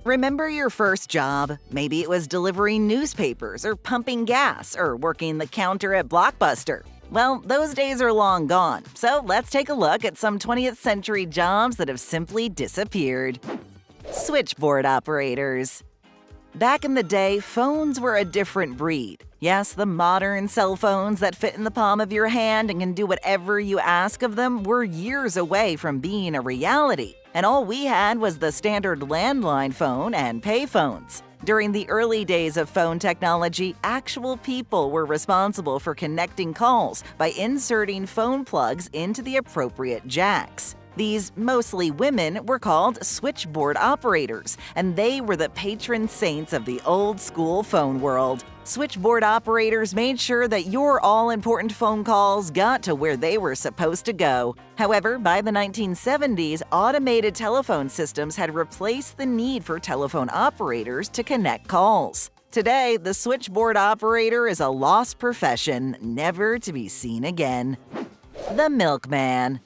Remember your first job? Maybe it was delivering newspapers or pumping gas or working the counter at Blockbuster. Well, those days are long gone, so let's take a look at some 20th century jobs that have simply disappeared. Switchboard operators. Back in the day, phones were a different breed. Yes, the modern cell phones that fit in the palm of your hand and can do whatever you ask of them were years away from being a reality. And all we had was the standard landline phone and payphones. During the early days of phone technology, actual people were responsible for connecting calls by inserting phone plugs into the appropriate jacks. These, mostly women, were called switchboard operators, and they were the patron saints of the old-school phone world. Switchboard operators made sure that your all-important phone calls got to where they were supposed to go. However, by the 1970s, automated telephone systems had replaced the need for telephone operators to connect calls. Today, the switchboard operator is a lost profession, never to be seen again. The Milkman.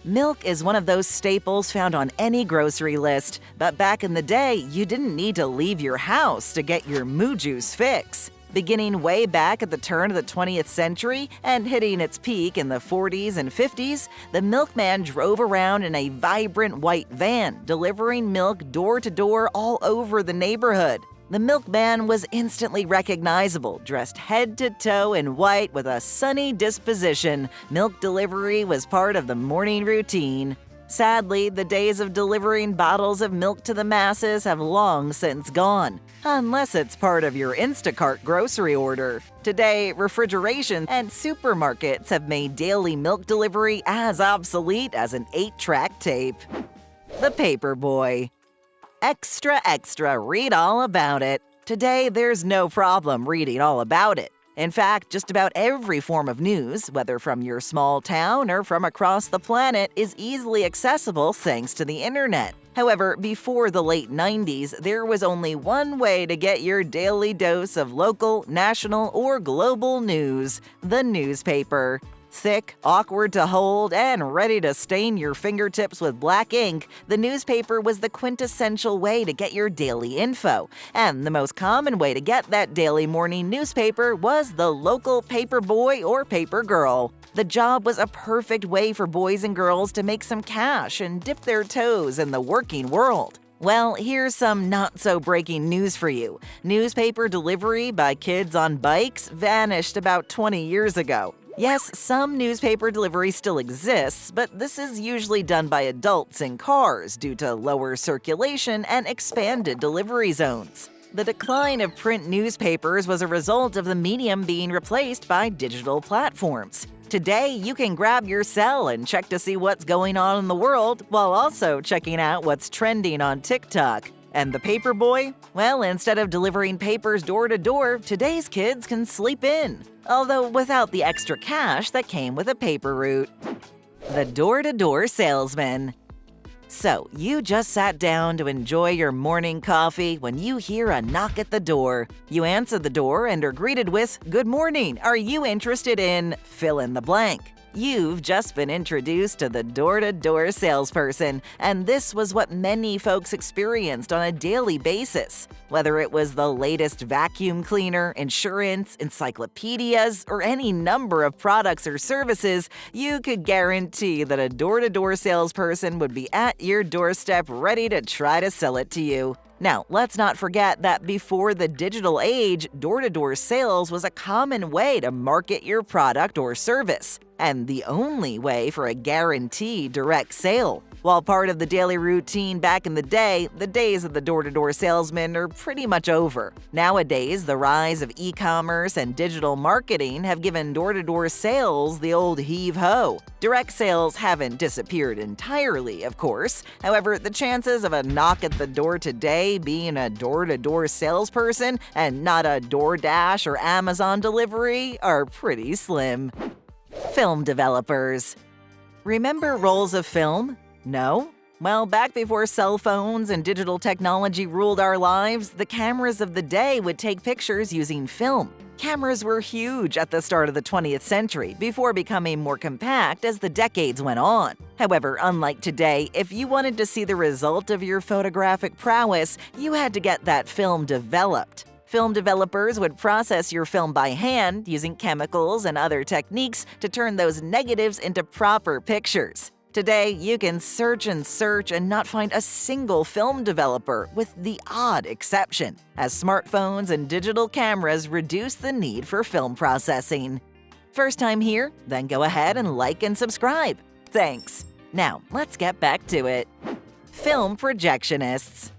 Milk is one of those staples found on any grocery list, but back in the day, you didn't need to leave your house to get your moo juice fix. Beginning way back at the turn of the 20th century and hitting its peak in the 40s and 50s, the milkman drove around in a vibrant white van, delivering milk door to door all over the neighborhood. The milkman was instantly recognizable, dressed head to toe in white with a sunny disposition. Milk delivery was part of the morning routine. Sadly, the days of delivering bottles of milk to the masses have long since gone, unless it's part of your Instacart grocery order. Today, refrigeration and supermarkets have made daily milk delivery as obsolete as an 8-track tape. The Paperboy. Extra, extra, read all about it. Today, there's no problem reading all about it. In fact, just about every form of news, whether from your small town or from across the planet, is easily accessible thanks to the internet. However, before the late 90s, there was only one way to get your daily dose of local, national, or global news: the newspaper. Thick, awkward to hold, and ready to stain your fingertips with black ink, the newspaper was the quintessential way to get your daily info. And the most common way to get that daily morning newspaper was the local paper boy or paper girl. The job was a perfect way for boys and girls to make some cash and dip their toes in the working world. Well, here's some not-so-breaking news for you. Newspaper delivery by kids on bikes vanished about 20 years ago. Yes, some newspaper delivery still exists, but this is usually done by adults in cars due to lower circulation and expanded delivery zones. The decline of print newspapers was a result of the medium being replaced by digital platforms. Today, you can grab your cell and check to see what's going on in the world while also checking out what's trending on TikTok. And the Paperboy? Well, instead of delivering papers door to door, today's kids can sleep in. Although without the extra cash that came with a paper route. The Door-to-Door Salesman. So, you just sat down to enjoy your morning coffee when you hear a knock at the door. You answer the door and are greeted with, "Good morning, are you interested in…" fill in the blank. You've just been introduced to the door-to-door salesperson, and this was what many folks experienced on a daily basis. Whether it was the latest vacuum cleaner, insurance, encyclopedias, or any number of products or services, you could guarantee that a door-to-door salesperson would be at your doorstep ready to try to sell it to you. Now, let's not forget that before the digital age, door-to-door sales was a common way to market your product or service, and the only way for a guaranteed direct sale. While part of the daily routine back in the day, the days of the door-to-door salesman are pretty much over. Nowadays, the rise of e-commerce and digital marketing have given door-to-door sales the old heave-ho. Direct sales haven't disappeared entirely, of course. However, the chances of a knock at the door today being a door-to-door salesperson and not a DoorDash or Amazon delivery are pretty slim. Film developers. Remember rolls of film? No? Well, back before cell phones and digital technology ruled our lives, the cameras of the day would take pictures using film. Cameras were huge at the start of the 20th century before becoming more compact as the decades went on. However, unlike today, if you wanted to see the result of your photographic prowess, you had to get that film developed. Film developers would process your film by hand using chemicals and other techniques to turn those negatives into proper pictures. Today, you can search and not find a single film developer, with the odd exception, as smartphones and digital cameras reduce the need for film processing. First time here? Then go ahead and like and subscribe. Thanks. Now, let's get back to it. Film projectionists.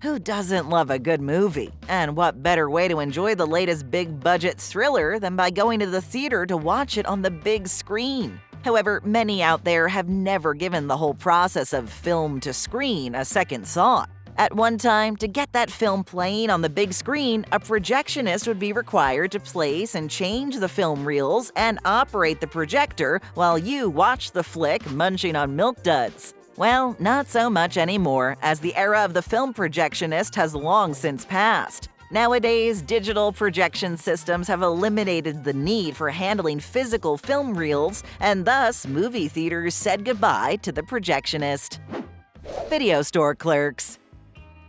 Who doesn't love a good movie? And what better way to enjoy the latest big-budget thriller than by going to the theater to watch it on the big screen? However, many out there have never given the whole process of film to screen a second thought. At one time, to get that film playing on the big screen, a projectionist would be required to place and change the film reels and operate the projector while you watch the flick munching on milk duds. Well, not so much anymore, as the era of the film projectionist has long since passed. Nowadays, digital projection systems have eliminated the need for handling physical film reels, and thus movie theaters said goodbye to the projectionist. Video store clerks.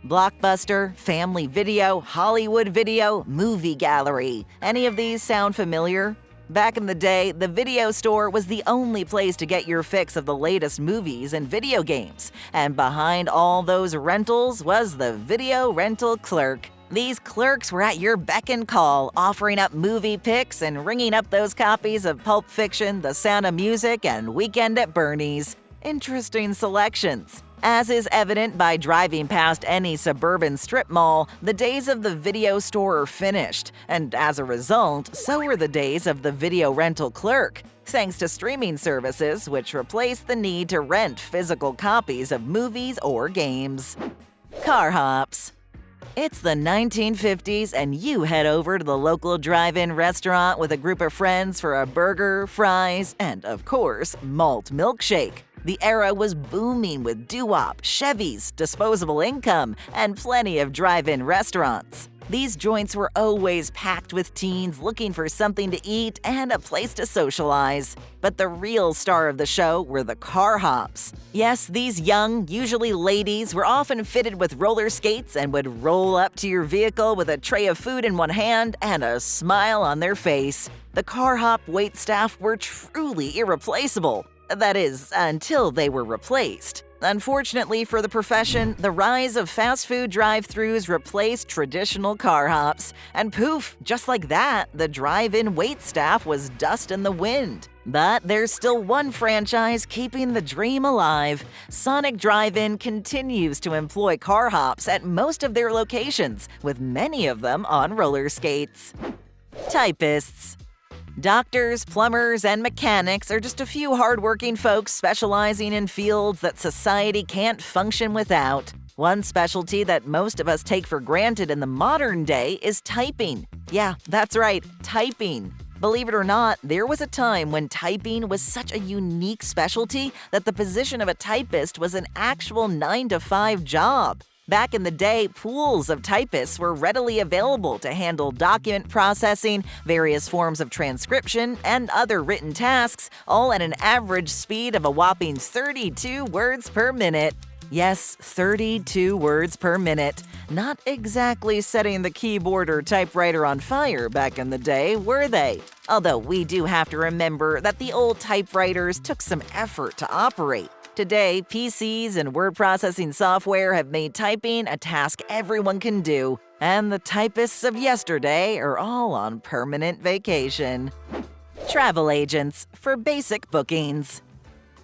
Blockbuster, Family Video, Hollywood Video, Movie Gallery. Any of these sound familiar? Back in the day, the video store was the only place to get your fix of the latest movies and video games, and behind all those rentals was the video rental clerk. These clerks were at your beck and call, offering up movie picks and ringing up those copies of Pulp Fiction, The Sound of Music, and Weekend at Bernie's. Interesting selections. As is evident by driving past any suburban strip mall, the days of the video store are finished, and as a result, so were the days of the video rental clerk, thanks to streaming services which replaced the need to rent physical copies of movies or games. Carhops. It's the 1950s and you head over to the local drive-in restaurant with a group of friends for a burger, fries, and, of course, malt milkshake. The era was booming with doo-wop, Chevys, disposable income, and plenty of drive-in restaurants. These joints were always packed with teens looking for something to eat and a place to socialize. But the real star of the show were the Carhops. Yes, these young, usually ladies, were often fitted with roller skates and would roll up to your vehicle with a tray of food in one hand and a smile on their face. The Carhop waitstaff were truly irreplaceable. That is, until they were replaced. Unfortunately for the profession, the rise of fast food drive-thrus replaced traditional Carhops, and poof, just like that, the drive-in waitstaff was dust in the wind. But there's still one franchise keeping the dream alive. Sonic Drive-In continues to employ Carhops at most of their locations, with many of them on roller skates. Typists. Doctors, plumbers, and mechanics are just a few hardworking folks specializing in fields that society can't function without. One specialty that most of us take for granted in the modern day is typing. Yeah, that's right, typing. Believe it or not, there was a time when typing was such a unique specialty that the position of a typist was an actual 9-to-5 job. Back in the day, pools of typists were readily available to handle document processing, various forms of transcription, and other written tasks, all at an average speed of a whopping 32 words per minute. Yes, 32 words per minute. Not exactly setting the keyboard or typewriter on fire back in the day, were they? Although we do have to remember that the old typewriters took some effort to operate. Today, PCs and word processing software have made typing a task everyone can do, and the typists of yesterday are all on permanent vacation. Travel agents for basic bookings.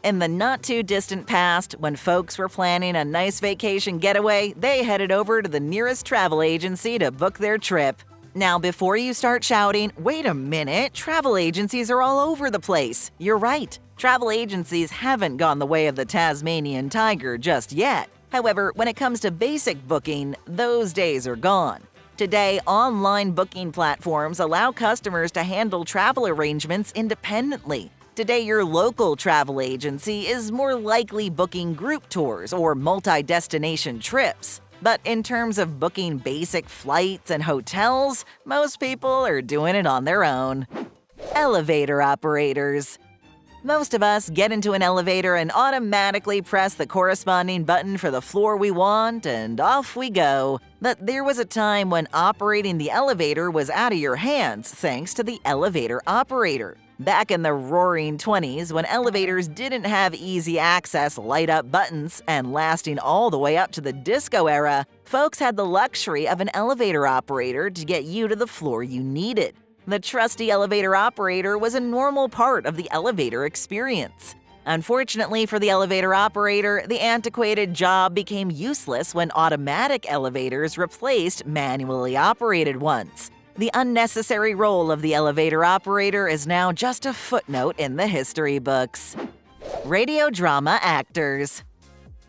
In the not-too-distant past, when folks were planning a nice vacation getaway, they headed over to the nearest travel agency to book their trip. Now, before you start shouting, "Wait a minute, travel agencies are all over the place," you're right. Travel agencies haven't gone the way of the Tasmanian tiger just yet. However, when it comes to basic booking, those days are gone. Today, online booking platforms allow customers to handle travel arrangements independently. Today, your local travel agency is more likely booking group tours or multi-destination trips. But in terms of booking basic flights and hotels, most people are doing it on their own. Elevator operators. Most of us get into an elevator and automatically press the corresponding button for the floor we want, and off we go. But there was a time when operating the elevator was out of your hands thanks to the elevator operator. Back in the roaring 20s, when elevators didn't have easy access light-up buttons and lasting all the way up to the disco era, folks had the luxury of an elevator operator to get you to the floor you needed. The trusty elevator operator was a normal part of the elevator experience. Unfortunately for the elevator operator, the antiquated job became useless when automatic elevators replaced manually operated ones. The unnecessary role of the elevator operator is now just a footnote in the history books. Radio drama actors.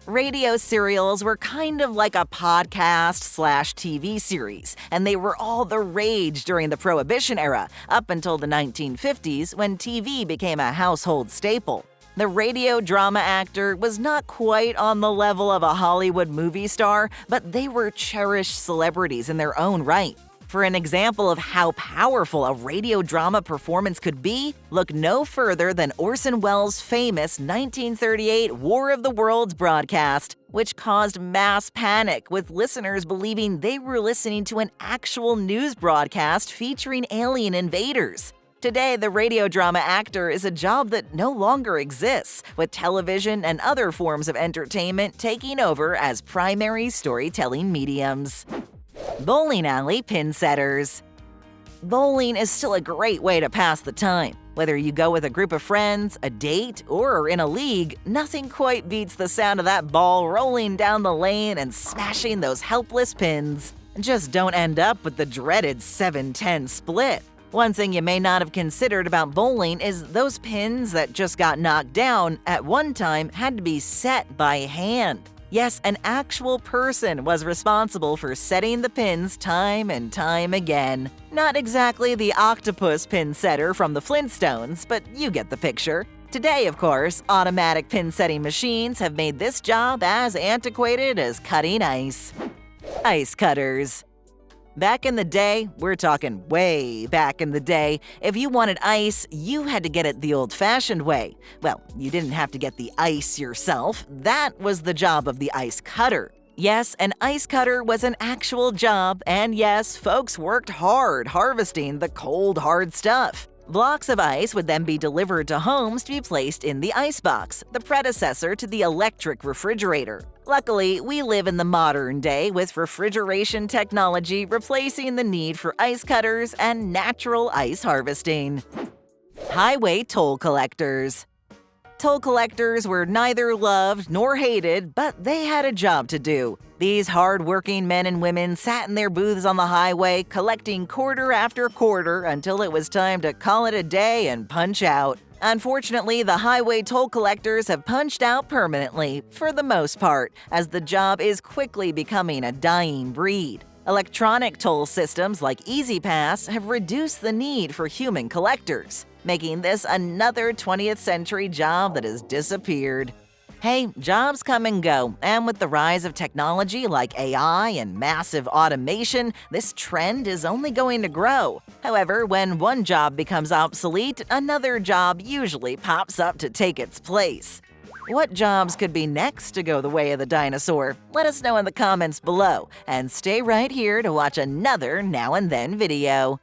Radio serials were kind of like a podcast/TV series, and they were all the rage during the Prohibition era, up until the 1950s when TV became a household staple. The radio drama actor was not quite on the level of a Hollywood movie star, but they were cherished celebrities in their own right. For an example of how powerful a radio drama performance could be, look no further than Orson Welles' famous 1938 War of the Worlds broadcast, which caused mass panic with listeners believing they were listening to an actual news broadcast featuring alien invaders. Today, the radio drama actor is a job that no longer exists, with television and other forms of entertainment taking over as primary storytelling mediums. Bowling alley pinsetters. Bowling is still a great way to pass the time. Whether you go with a group of friends, a date, or are in a league, nothing quite beats the sound of that ball rolling down the lane and smashing those helpless pins. Just don't end up with the dreaded 7-10 split. One thing you may not have considered about bowling is those pins that just got knocked down at one time had to be set by hand. Yes, an actual person was responsible for setting the pins time and time again. Not exactly the octopus pin setter from the Flintstones, but you get the picture. Today, of course, automatic pin setting machines have made this job as antiquated as cutting ice. Ice cutters. Back in the day, we're talking way back in the day, if you wanted ice, you had to get it the old-fashioned way. Well, you didn't have to get the ice yourself. That was the job of the ice cutter. Yes, an ice cutter was an actual job, and yes, folks worked hard harvesting the cold, hard stuff. Blocks of ice would then be delivered to homes to be placed in the icebox, the predecessor to the electric refrigerator. Luckily, we live in the modern day with refrigeration technology replacing the need for ice cutters and natural ice harvesting. Highway toll collectors. Toll collectors were neither loved nor hated, but they had a job to do. These hard-working men and women sat in their booths on the highway, collecting quarter after quarter until it was time to call it a day and punch out. Unfortunately, the highway toll collectors have punched out permanently, for the most part, as the job is quickly becoming a dying breed. Electronic toll systems like EasyPass have reduced the need for human collectors, making this another 20th century job that has disappeared. Hey, jobs come and go, and with the rise of technology like AI and massive automation, this trend is only going to grow. However, when one job becomes obsolete, another job usually pops up to take its place. What jobs could be next to go the way of the dinosaur? Let us know in the comments below, and stay right here to watch another Now and Then video.